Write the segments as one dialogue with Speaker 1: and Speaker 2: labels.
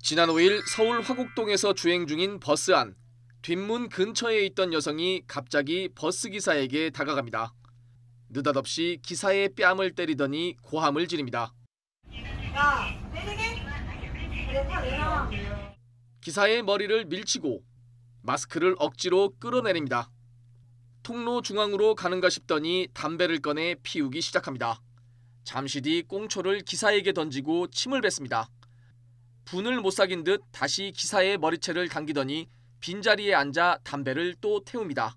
Speaker 1: 지난 5일 서울 화곡동에서 주행 중인 버스 안. 뒷문 근처에 있던 여성이 갑자기 버스 기사에게 다가갑니다. 느닷없이 기사의 뺨을 때리더니 고함을 지릅니다.
Speaker 2: 야, 때리게? 그래, 다 내놔.
Speaker 1: 기사의 머리를 밀치고 마스크를 억지로 끌어내립니다. 통로 중앙으로 가는가 싶더니 담배를 꺼내 피우기 시작합니다. 잠시 뒤 꽁초를 기사에게 던지고 침을 뱉습니다. 분을 못 사귄 듯 다시 기사의 머리채를 당기더니 빈자리에 앉아 담배를 또 태웁니다.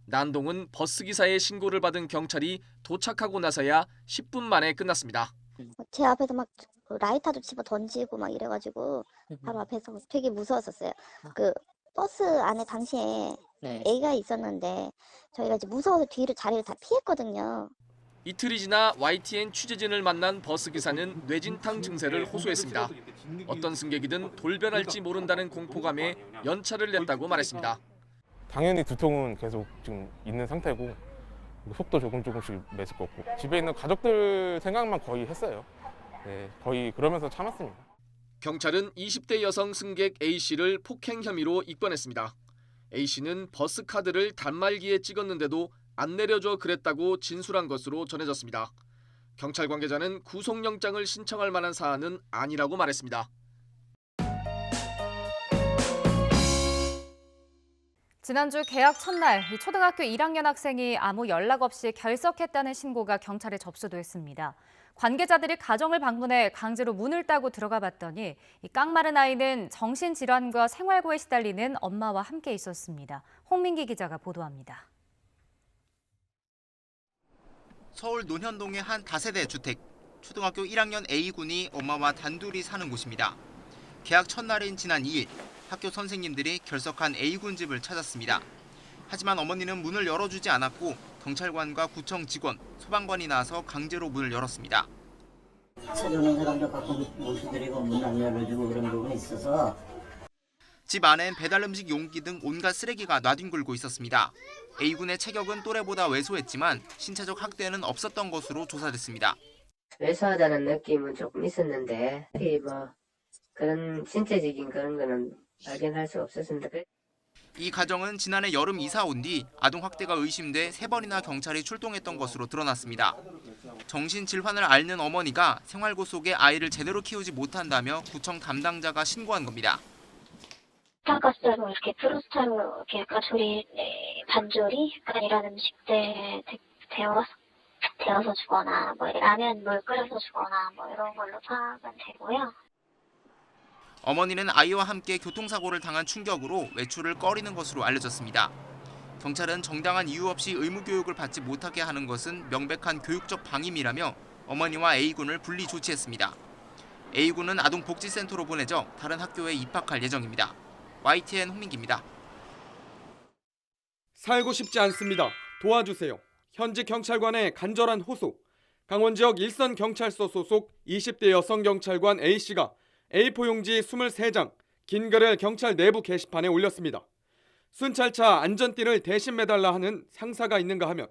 Speaker 1: 난동은 버스기사의 신고를 받은 경찰이 도착하고 나서야 10분 만에 끝났습니다.
Speaker 3: 제 앞에서 막 라이터도 집어 던지고 막 이래가지고 바로 앞에서 되게 무서웠었어요. 그 버스 안에 당시에 A가 있었는데 저희가 이제 무서워서 뒤로 자리를 다 피했거든요.
Speaker 1: 이틀이 지나 YTN 취재진을 만난 버스기사는 뇌진탕 증세를 호소했습니다. 어떤 승객이든 돌변할지 모른다는 공포감에 연차를 냈다고 말했습니다.
Speaker 4: 당연히 두통은 계속 지금 있는 상태고 속도 조금씩 메스껍고 집에 있는 가족들 생각만 거의 했어요. 네, 거의 그러면서 참았습니다.
Speaker 1: 경찰은 20대 여성 승객 A씨를 폭행 혐의로 입건했습니다. A씨는 버스 카드를 단말기에 찍었는데도 안 내려줘 그랬다고 진술한 것으로 전해졌습니다. 경찰 관계자는 구속영장을 신청할 만한 사안은 아니라고 말했습니다.
Speaker 5: 지난주 개학 첫날 초등학교 1학년 학생이 아무 연락 없이 결석했다는 신고가 경찰에 접수됐습니다. 관계자들이 가정을 방문해 강제로 문을 따고 들어가 봤더니 이 깡마른 아이는 정신질환과 생활고에 시달리는 엄마와 함께 있었습니다. 홍민기 기자가 보도합니다.
Speaker 6: 서울 논현동의 한 다세대 주택. 초등학교 1학년 A군이 엄마와 단둘이 사는 곳입니다. 개학 첫날인 지난 2일, 학교 선생님들이 결석한 A군 집을 찾았습니다. 하지만 어머니는 문을 열어주지 않았고 경찰관과 구청 직원, 소방관이 나서 강제로 문을 열었습니다.
Speaker 7: 찾아오는 사람들 가끔 모시드리고 문 안 열어주고 그런 부분이 있어서
Speaker 6: 집 안엔 배달 음식 용기 등 온갖 쓰레기가 나뒹굴고 있었습니다. A군의 체격은 또래보다 왜소했지만 신체적 학대는 없었던 것으로 조사됐습니다.
Speaker 8: 왜소하다는 느낌은 조금 있었는데 뭐 그런 신체적인 그런 거는 발견할 수 없었습니다.
Speaker 6: 이 가정은 지난해 여름 이사 온 뒤 아동학대가 의심돼 3번이나 경찰이 출동했던 것으로 드러났습니다. 정신질환을 앓는 어머니가 생활고 속에 아이를 제대로 키우지 못한다며 구청 담당자가 신고한 겁니다.
Speaker 9: 파가스로 이렇게 프로스타로 이렇게 약간 조리 반조리 약간 이런 음식들 데워서 주거나 뭐 라면 물 끓여서 주거나 뭐 이런 걸로 파악은 되고요.
Speaker 6: 어머니는 아이와 함께 교통사고를 당한 충격으로 외출을 꺼리는 것으로 알려졌습니다. 경찰은 정당한 이유 없이 의무교육을 받지 못하게 하는 것은 명백한 교육적 방임이라며 어머니와 A군을 분리 조치했습니다. A군은 아동복지센터로 보내져 다른 학교에 입학할 예정입니다. YTN 홍민기입니다.
Speaker 10: 살고 싶지 않습니다. 도와주세요. 현직 경찰관의 간절한 호소. 강원 지역 일선경찰서 소속 20대 여성 경찰관 A씨가 A4 용지 23장, 긴 글을 경찰 내부 게시판에 올렸습니다. 순찰차 안전띠를 대신 매달라 하는 상사가 있는가 하면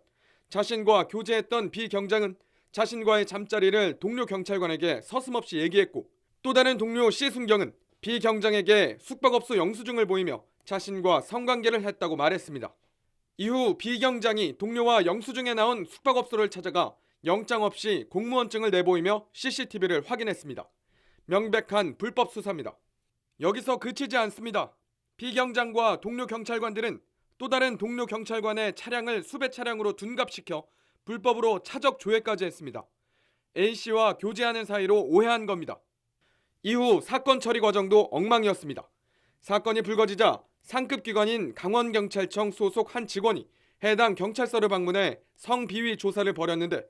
Speaker 10: 자신과 교제했던 B 경장은 자신과의 잠자리를 동료 경찰관에게 서슴없이 얘기했고 또 다른 동료 C 순경은 B 경장에게 숙박업소 영수증을 보이며 자신과 성관계를 했다고 말했습니다. 이후 B 경장이 동료와 영수증에 나온 숙박업소를 찾아가 영장 없이 공무원증을 내보이며 CCTV를 확인했습니다. 명백한 불법 수사입니다. 여기서 그치지 않습니다. B 경장과 동료 경찰관들은 또 다른 동료 경찰관의 차량을 수배 차량으로 둔갑시켜 불법으로 차적 조회까지 했습니다. A씨와 교제하는 사이로 오해한 겁니다. 이후 사건 처리 과정도 엉망이었습니다. 사건이 불거지자 상급 기관인 강원경찰청 소속 한 직원이 해당 경찰서를 방문해 성비위 조사를 벌였는데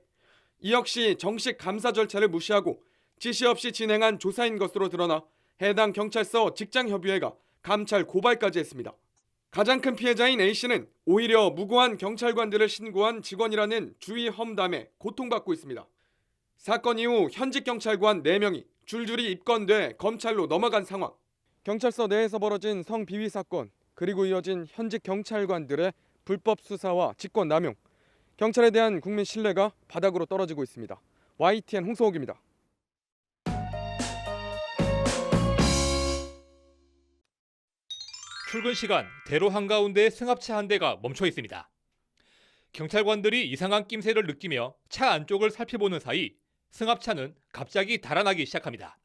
Speaker 10: 이 역시 정식 감사 절차를 무시하고 지시 없이 진행한 조사인 것으로 드러나 해당 경찰서 직장협의회가 감찰 고발까지 했습니다. 가장 큰 피해자인 A씨는 오히려 무고한 경찰관들을 신고한 직원이라는 주의 험담에 고통받고 있습니다. 사건 이후 현직 경찰관 4명이 줄줄이 입건돼 검찰로 넘어간 상황. 경찰서 내에서 벌어진 성비위 사건, 그리고 이어진 현직 경찰관들의 불법 수사와 직권 남용. 경찰에 대한 국민 신뢰가 바닥으로 떨어지고 있습니다. YTN 홍성욱입니다.
Speaker 11: 출근 시간 대로 한가운데 승합차 한 대가 멈춰 있습니다. 경찰관들이 이상한 낌새를 느끼며 차 안쪽을 살펴보는 사이 승합차는 갑자기 달아나기 시작합니다.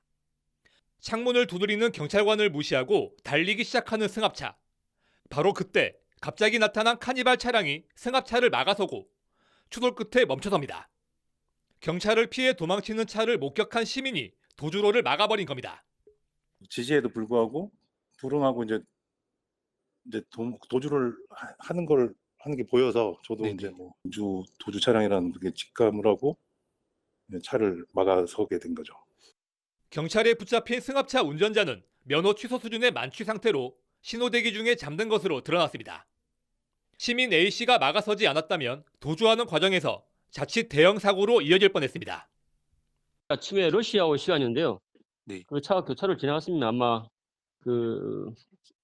Speaker 11: 창문을 두드리는 경찰관을 무시하고 달리기 시작하는 승합차. 바로 그때 갑자기 나타난 카니발 차량이 승합차를 막아서고 추돌 끝에 멈춰섭니다. 경찰을 피해 도망치는 차를 목격한 시민이 도주로를 막아버린 겁니다.
Speaker 12: 지지에도 불구하고 불응하고 이제 도주를 하는 게 보여서 저도
Speaker 11: 네네.
Speaker 12: 이제 뭐 도주 차량이라는 게 직감을 하고 차를 막아서게 된 거죠.
Speaker 11: 경찰에 붙잡힌 승합차 운전자는 면허 취소 수준의 만취 상태로 신호대기 중에 잠든 것으로 드러났습니다. 시민 A씨가 막아서지 않았다면 도주하는 과정에서 자칫 대형 사고로 이어질 뻔했습니다.
Speaker 13: 아침에 러시아오 시간인데요.
Speaker 11: 네.
Speaker 13: 그 차가 교차를 지나갔습니다. 아마 그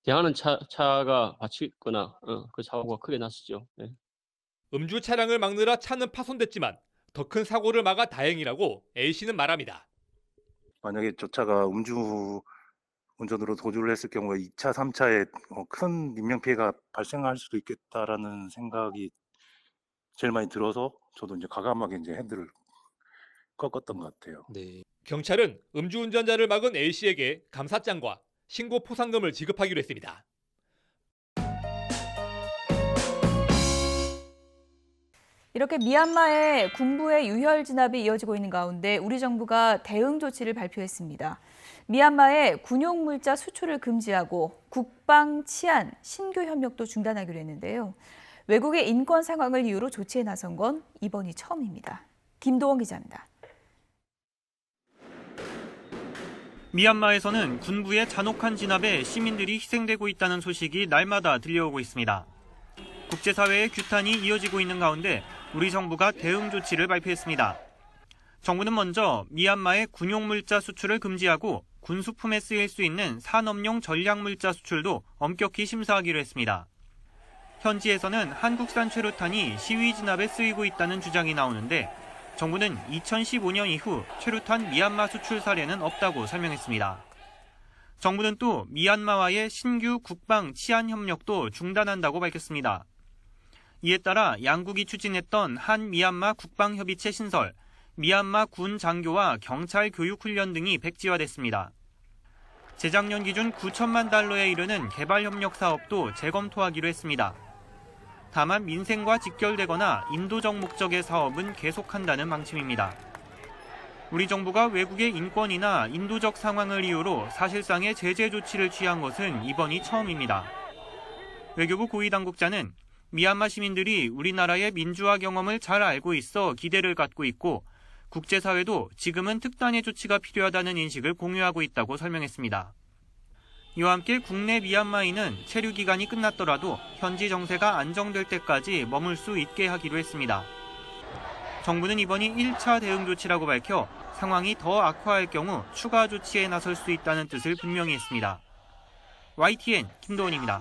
Speaker 13: 대하는 차가 받치거나 그 사고가 크게 났었죠. 네.
Speaker 11: 음주 차량을 막느라 차는 파손됐지만 더 큰 사고를 막아 다행이라고 A씨는 말합니다.
Speaker 12: 만약에 저 차가 음주 운전으로 도주를 했을 경우에 2차, 3차에 큰 인명피해가 발생할 수도 있겠다라는 생각이 제일 많이 들어서 저도 이제 과감하게 이제 핸들을 꺾었던 것 같아요.
Speaker 11: 네. 경찰은 음주운전자를 막은 A씨에게 감사장과 신고 포상금을 지급하기로 했습니다.
Speaker 14: 이렇게 미얀마의 군부의 유혈 진압이 이어지고 있는 가운데 우리 정부가 대응 조치를 발표했습니다. 미얀마의 군용물자 수출을 금지하고 국방, 치안, 신교 협력도 중단하기로 했는데요. 외국의 인권 상황을 이유로 조치에 나선 건 이번이 처음입니다. 김도원 기자입니다.
Speaker 15: 미얀마에서는 군부의 잔혹한 진압에 시민들이 희생되고 있다는 소식이 날마다 들려오고 있습니다. 국제사회의 규탄이 이어지고 있는 가운데 우리 정부가 대응 조치를 발표했습니다. 정부는 먼저 미얀마의 군용물자 수출을 금지하고 군수품에 쓰일 수 있는 산업용 전략물자 수출도 엄격히 심사하기로 했습니다. 현지에서는 한국산 최루탄이 시위 진압에 쓰이고 있다는 주장이 나오는데 정부는 2015년 이후 최루탄 미얀마 수출 사례는 없다고 설명했습니다. 정부는 또 미얀마와의 신규 국방 치안 협력도 중단한다고 밝혔습니다. 이에 따라 양국이 추진했던 한 미얀마 국방협의체 신설, 미얀마 군 장교와 경찰 교육 훈련 등이 백지화됐습니다. 재작년 기준 9천만 달러에 이르는 개발협력 사업도 재검토하기로 했습니다. 다만 민생과 직결되거나 인도적 목적의 사업은 계속한다는 방침입니다. 우리 정부가 외국의 인권이나 인도적 상황을 이유로 사실상의 제재 조치를 취한 것은 이번이 처음입니다. 외교부 고위 당국자는 미얀마 시민들이 우리나라의 민주화 경험을 잘 알고 있어 기대를 갖고 있고 국제사회도 지금은 특단의 조치가 필요하다는 인식을 공유하고 있다고 설명했습니다. 이와 함께 국내 미얀마인은 체류 기간이 끝났더라도 현지 정세가 안정될 때까지 머물 수 있게 하기로 했습니다. 정부는 이번이 1차 대응 조치라고 밝혀 상황이 더 악화할 경우 추가 조치에 나설 수 있다는 뜻을 분명히 했습니다. YTN 김도원입니다.